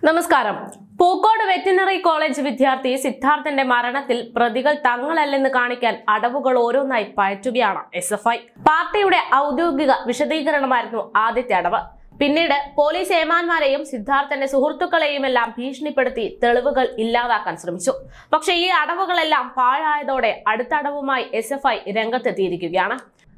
നമസ്കാരം. Pookode veterinary college വിദ്യാർത്ഥി സിദ്ധാർത്ഥന്റെ മരണത്തിൽ പ്രതികൾ തങ്ങളല്ലെന്ന് കാണിക്കാൻ അടവുകൾ ഓരോന്നായി പയറ്റുകയാണ് SFI. പാർട്ടിയുടെ ഔദ്യോഗിക വിശദീകരണമായിരുന്നു ആദ്യത്തെ അടവ്. പിന്നീട് പോലീസ് ഏമാന്മാരെയും സിദ്ധാർത്ഥന്റെ സുഹൃത്തുക്കളെയുമെല്ലാം ഭീഷണിപ്പെടുത്തി തെളിവുകൾ ഇല്ലാതാക്കാൻ ശ്രമിച്ചു. പക്ഷേ ഈ അടവുകളെല്ലാം പാഴായതോടെ അടുത്ത അടവുമായി SFI രംഗത്തെത്തിയിരിക്കുകയാണ്.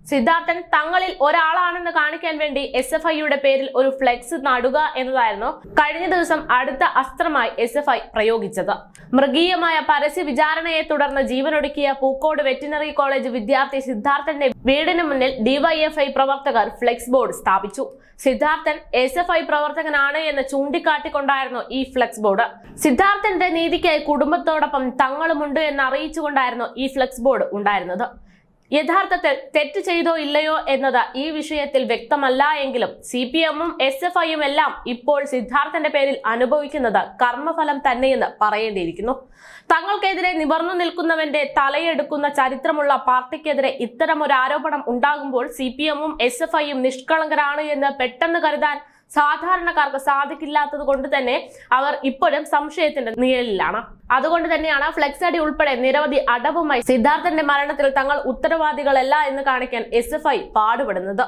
സിദ്ധാർത്ഥൻ തങ്ങളിൽ ഒരാളാണെന്ന് കാണിക്കാൻ വേണ്ടി SFIയുടെ പേരിൽ ഒരു ഫ്ലെക്സ് നടുക എന്നതായിരുന്നു കഴിഞ്ഞ ദിവസം അടുത്ത അസ്ത്രമായി SFI പ്രയോഗിച്ചത്. മൃഗീയമായ പരസ്യ വിചാരണയെ തുടർന്ന് ജീവനൊടുക്കിയ പൂക്കോട് വെറ്റിനറി കോളേജ് വിദ്യാർത്ഥി സിദ്ധാർത്ഥന്റെ വീടിന് മുന്നിൽ DYFI പ്രവർത്തകർ ഫ്ലെക്സ് ബോർഡ് സ്ഥാപിച്ചു. സിദ്ധാർത്ഥൻ SFI പ്രവർത്തകനാണ് എന്ന് ചൂണ്ടിക്കാട്ടിക്കൊണ്ടായിരുന്നു ഈ ഫ്ലെക്സ് ബോർഡ്. സിദ്ധാർത്ഥന്റെ നീതിക്കായി കുടുംബത്തോടൊപ്പം തങ്ങളുമുണ്ട് എന്ന് അറിയിച്ചുകൊണ്ടായിരുന്നു ഈ ഫ്ലെക്സ് ബോർഡ് ഉണ്ടായിരുന്നത്. യഥാർത്ഥത്തിൽ തെറ്റ് ചെയ്തോ ഇല്ലയോ എന്നത് ഈ വിഷയത്തിൽ വ്യക്തമല്ല എങ്കിലും CPM-ഉം SFI-യും എല്ലാം ഇപ്പോൾ സിദ്ധാർത്ഥന്റെ പേരിൽ അനുഭവിക്കുന്നത് കർമ്മഫലം തന്നെയെന്ന് പറയേണ്ടിയിരിക്കുന്നു. തങ്ങൾക്കെതിരെ നിവർന്നു നിൽക്കുന്നവന്റെ തലയെടുക്കുന്ന ചരിത്രമുള്ള പാർട്ടിക്കെതിരെ ഇത്തരമൊരു ആരോപണം ഉണ്ടാകുമ്പോൾ CPM-ഉം SFI-യും നിഷ്കളങ്കരാണ് എന്ന് പെട്ടെന്ന് കരുതാൻ സാധാരണക്കാർക്ക് സാധിക്കില്ലാത്തത് കൊണ്ട് തന്നെ അവർ ഇപ്പോഴും സംശയത്തിന്റെ നിഴലിലാണ്. അതുകൊണ്ട് തന്നെയാണ് ഫ്ലെക്സ് അടി ഉൾപ്പെടെ നിരവധി അടവുമായി സിദ്ധാർത്ഥന്റെ മരണത്തിൽ തങ്ങൾ ഉത്തരവാദികളല്ല എന്ന് കാണിക്കാൻ SFI പാടുപെടുന്നത്.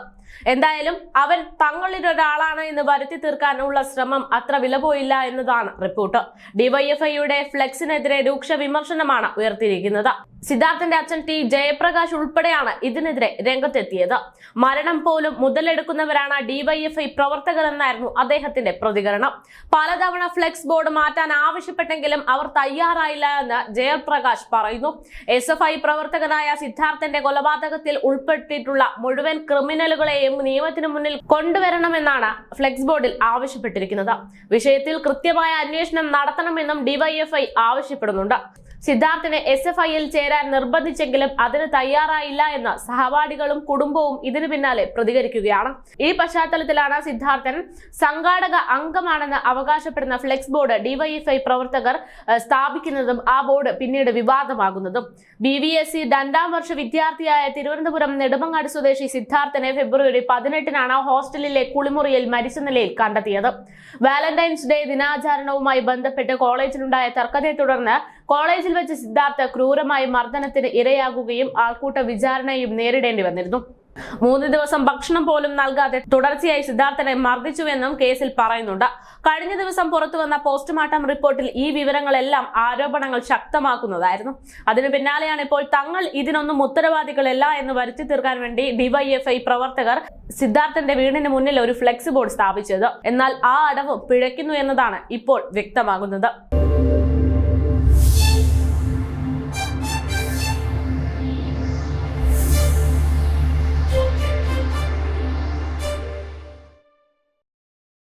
എന്തായാലും അവൻ തങ്ങളിലൊരാളാണ് എന്ന് വരുത്തി തീർക്കാനുള്ള ശ്രമം അത്ര വില പോയില്ല എന്നതാണ് റിപ്പോർട്ട്. DYFIയുടെ ഫ്ലെക്സിനെതിരെ രൂക്ഷ വിമർശനമാണ് ഉയർത്തിയിരിക്കുന്നത്. സിദ്ധാർത്ഥന്റെ അച്ഛൻ T ജയപ്രകാശ് ഉൾപ്പെടെയാണ് ഇതിനെതിരെ രംഗത്തെത്തിയത്. മരണം പോലും മുതലെടുക്കുന്നവരാണ് DYFI പ്രവർത്തകരെന്നായിരുന്നു അദ്ദേഹത്തിന്റെ പ്രതികരണം. പലതവണ ഫ്ലെക്സ് ബോർഡ് മാറ്റാൻ ആവശ്യപ്പെട്ടെങ്കിലും അവർ തയ്യാറായില്ല എന്ന് ജയപ്രകാശ് പറയുന്നു. SFI പ്രവർത്തകനായ സിദ്ധാർത്ഥന്റെ കൊലപാതകത്തിൽ ഉൾപ്പെട്ടിട്ടുള്ള മുഴുവൻ ക്രിമിനലുകളെയും നിയമത്തിന് മുന്നിൽ കൊണ്ടുവരണമെന്നാണ് ഫ്ലെക്സ് ബോർഡിൽ ആവശ്യപ്പെട്ടിരിക്കുന്നത്. വിഷയത്തിൽ കൃത്യമായ അന്വേഷണം നടത്തണമെന്നും DYFI ആവശ്യപ്പെടുന്നുണ്ട്. സിദ്ധാർത്ഥിനെ SFIയിൽ ചേരാൻ നിർബന്ധിച്ചെങ്കിലും അതിന് തയ്യാറായില്ല എന്ന് സഹപാഠികളും കുടുംബവും ഇതിനു പിന്നാലെ പ്രതികരിക്കുകയാണ്. ഈ പശ്ചാത്തലത്തിലാണ് സിദ്ധാർത്ഥൻ സംഘാടക അംഗമാണെന്ന് അവകാശപ്പെടുന്ന ഫ്ലെക്സ് ബോർഡ് DYFI പ്രവർത്തകർ സ്ഥാപിക്കുന്നതും ആ ബോർഡ് പിന്നീട് വിവാദമാകുന്നതും. BVSC 2ാം വർഷ വിദ്യാർത്ഥിയായ തിരുവനന്തപുരം നെടുമങ്ങാട് സ്വദേശി സിദ്ധാർത്ഥനെ ഫെബ്രുവരി 18-നാണ് ഹോസ്റ്റലിലെ കുളിമുറിയിൽ മരിച്ച നിലയിൽ കണ്ടെത്തിയത്. വാലന്റൈൻസ് ഡേ ദിനാചരണവുമായി ബന്ധപ്പെട്ട് കോളേജിലുണ്ടായ തർക്കത്തെ തുടർന്ന് കോളേജിൽ വെച്ച് സിദ്ധാർത്ഥ ക്രൂരമായ മർദ്ദനത്തിന് ഇരയാകുകയും ആൾക്കൂട്ട വിചാരണയും നേരിടേണ്ടി വന്നിരുന്നു. 3 ദിവസം ഭക്ഷണം പോലും നൽകാതെ തുടർച്ചയായി സിദ്ധാർത്ഥനെ മർദ്ദിച്ചുവെന്നും കേസിൽ പറയുന്നുണ്ട്. കഴിഞ്ഞ ദിവസം പുറത്തുവന്ന പോസ്റ്റ്മോർട്ടം റിപ്പോർട്ടിൽ ഈ വിവരങ്ങളെല്ലാം ആരോപണങ്ങൾ ശക്തമാക്കുന്നതായിരുന്നു. അതിനു പിന്നാലെയാണ് ഇപ്പോൾ തങ്ങൾ ഇതിനൊന്നും ഉത്തരവാദികളല്ല എന്ന് വരുത്തി തീർക്കാൻ വേണ്ടി DYFI പ്രവർത്തകർ സിദ്ധാർത്ഥന്റെ വീടിന് മുന്നിൽ ഒരു ഫ്ലെക്സ് ബോർഡ് സ്ഥാപിച്ചത്. എന്നാൽ ആ അടവ് പിഴയ്ക്കുന്നു എന്നതാണ് ഇപ്പോൾ വ്യക്തമാകുന്നത്.